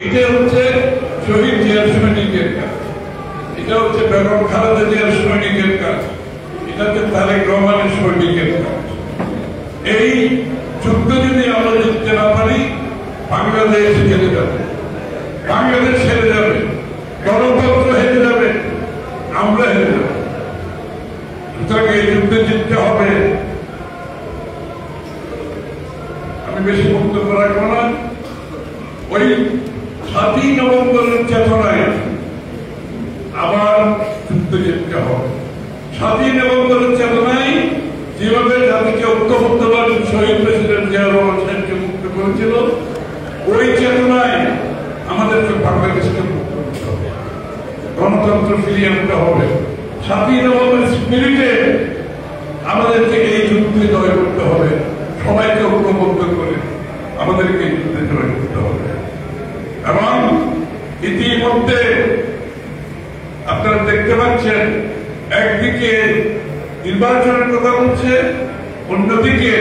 এটা হচ্ছে শহীদ জিয়ার সৈনিকের কাজ, এটা হচ্ছে বেগম খালেদা জিয়ার সৈনিকের কাজ, এটা হচ্ছে তারেক রহমানের সৈনিকের কাজ। এই যুদ্ধ যদি আমরা জিততে না পারি, বাংলাদেশ হেরে যাবে, বাংলাদেশ হেরে যাবে, গণতন্ত্র হেরে যাবে, আমরা হেরে যাব। সুতরাং এই যুদ্ধে জিততে হবে। আমি বেশি বক্তব্য রাখবো না। ওই 7ই নভেম্বরের চেতনায় আবার যুদ্ধ জিততে হবে। 7ই নভেম্বরের চেতনায় যেভাবে জাতিকে ঐক্যবদ্ধভাবে শহীদ প্রেসিডেন্ট জিয়া রহমান সাহেবকে মুক্ত করেছিল, ওই চেতনায় আমাদেরকে বাংলাদেশকে মুক্ত করতে হবে, গণতন্ত্র ফিরিয়ে আনতে হবে। 7ই নভেম্বরের স্পিরিটে আমাদেরকে এই যুদ্ধে জয় করতে হবে। সবাইকে ঐক্যবদ্ধ করে আমাদেরকে এই যুদ্ধে জয় করতে হবে। এবং ইতিমধ্যে আপনারা দেখতে পাচ্ছেন, একদিকে নির্বাচনের কথা বলছে, অন্যদিকে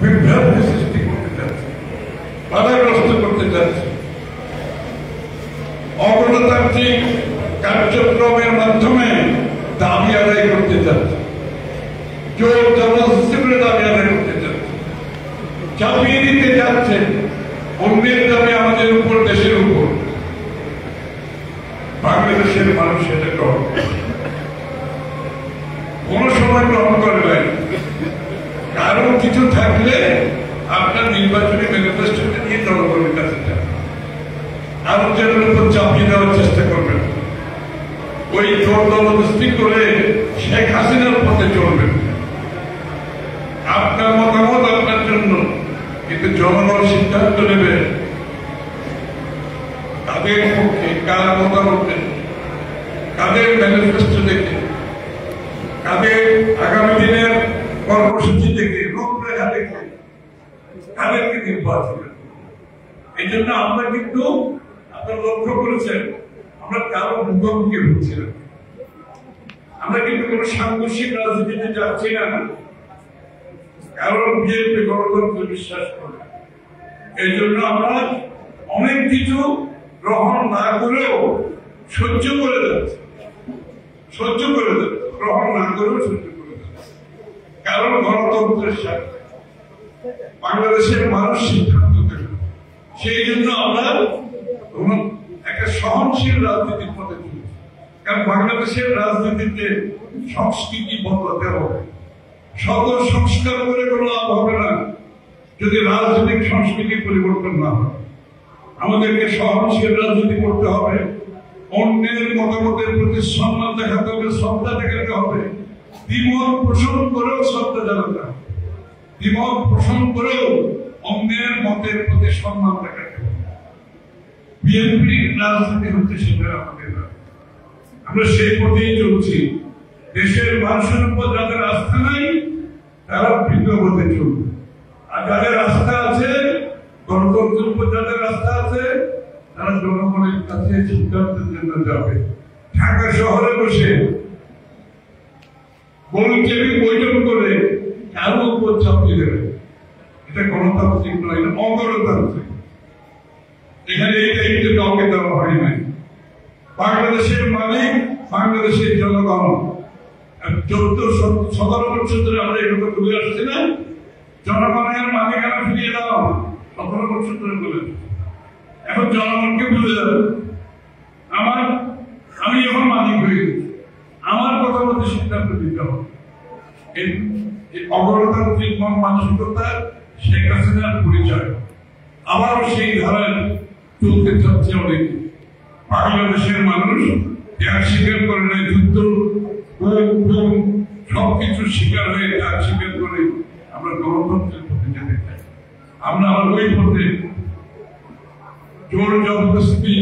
বিভ্রান্তি সৃষ্টি করতে যাচ্ছে, বাধাগ্রস্ত করতে যাচ্ছে, অগণতান্ত্রিক কার্যক্রমের মাধ্যমে দাবি আদায় করতে যাচ্ছে, জোর জবরদস্তি করে দাবি আদায় করতে যাচ্ছে, চাপিয়ে দিতে যাচ্ছে অন্যের দাবি আমাদের উপর, দেশের উপর। বাংলাদেশের মানুষ সেটা গ্রহণ কোন সময় গ্রহণ করে নাই। কারণ কিছু থাকলে আপনার নির্বাচনী ম্যানিফেস্টোতে নিয়ে জনগণের কাছে যান, আলোচনার উপর চাপিয়ে দেওয়ার চেষ্টা করবেন, ওই জোর জবরদস্তি করে শেখ হাসিনার পথে চলবেন। আপনার মতামত আপনার জন্য, কিন্তু জনগণ সিদ্ধান্ত নেবে তাদের পক্ষে, কার মতামতে, কাদের ম্যানিফেস্টো দেখে, কাদের আগামী দিনের কর্মসূচি দেখে, রূপরেখা দেখে কাদেরকে নির্বাচন। এই জন্য আমরা কিন্তু, আপনারা লক্ষ্য করেছেন, আমরা কারো মুখোমুখি হচ্ছি না, আমরা কিন্তু কোন সাংঘর্ষিক রাজনীতিতে যাচ্ছি না। কারণ বিএনপি গণতন্ত্রে বিশ্বাস করে, এই জন্য আমরা অনেক কিছু গ্রহণ না করেও সহ্য করে যাচ্ছি, গ্রহণ না করেও সহ্য করে যাচ্ছে। কারণ গণতন্ত্রের সাথে বাংলাদেশের মানুষ সিদ্ধান্ত দেবে। সেই জন্য আমরা একটা সহনশীল রাজনীতির পথে চলছি। কারণ বাংলাদেশের রাজনীতিতে সংস্কৃতি বদলাতে হবে। সকল সংস্কার করে কোনো লাভ হবে না যদি রাজনৈতিক সংস্কৃতি পরিবর্তন না হয়। আমাদেরকে সহনশীল রাজনীতি করতে হবে, অন্যের মতামতের প্রতি সম্মান দেখাতে হবে, শ্রদ্ধা দেখাতে হবে, দ্বিমত পোষণ করেও শ্রদ্ধা জানাতে হবে, দ্বিমত পোষণ করেও অন্যের মতের প্রতি সম্মান দেখাতে হবে। বিএনপির রাজনীতি হচ্ছে সেটা আমাদের না, আমরা সেই পথেই চলছি। দেশের মানুষের উপর যাদের আস্থা নাই তারা ভিন্ন পথে চলবে, আর যাদের আস্থা আছে, গণতন্ত্রের উপর যাদের আস্থা আছে, তারা জনগণের কাছে সিদ্ধান্তের জন্য যাবে। ঢাকা শহরে বসে গোলটেবিল বৈঠক করে কারো উপর চাপিয়ে দেবে, এটা গণতান্ত্রিক নয়, এটা অগণতান্ত্রিক। এখানে এই দায়িত্ব কাউকে দেওয়া হয় নাই। বাংলাদেশের মালিক বাংলাদেশের জনগণ। 14-17 বছর ধরে আমরা এগুলো বলে আসছি না, জনগণের মালিকানা ফিরিয়ে দাও, 17 বছর ধরে বলে। এখন জনগণকে বুঝে যাবে, আমি এখন মালিক হয়ে গেছি, আমার কথা মতো সিদ্ধান্ত দিতে হবে। এই অগণতান্ত্রিক মানসিকতা শেখ হাসিনার পরিচয়। আবারও সেই ধারায় চলতে চাচ্ছে অনেকে। বাংলাদেশের মানুষ ত্যাগ স্বীকার করে নাই, যুদ্ধ সবকিছু স্বীকার হয়ে ত্যাগ স্বীকার করে আমরা গণতন্ত্রের পথে যেতে চাই। আমরা ওই পথে জোর জবরদস্তি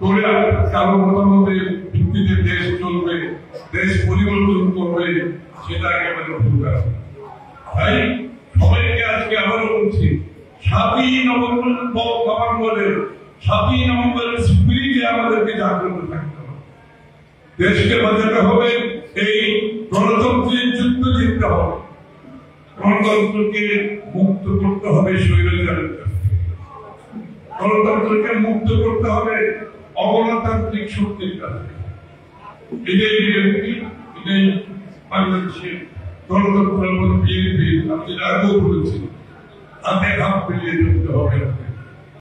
করে কারো মতামতের ভিত্তিতে দেশ চলবে, দেশ পরিবর্তন করবে, সেটা একেবারে ভুল। তাই সবাইকে আজকে আবারও বলছি, 7ই নভেম্বরের স্পিরিটে আমাদেরকে জাগ্রত থাকতে হবে, দেশকে বাঁচাতে হবে, এই গণতন্ত্রের যুদ্ধ জিততে হবে, গণতন্ত্রকে মুক্ত করতে হবে স্বৈরাচারের কাছ থেকে। গণতন্ত্রকে মুক্ত করতে হবে অগণতান্ত্রিক শক্তির কাছে। এটাই বিএনপি, এটাই বাংলাদেশের গণতন্ত্র এবং বিএনপি। আমি আগেও বলেছি, হাতে হাত মিলিয়ে চলতে হবে।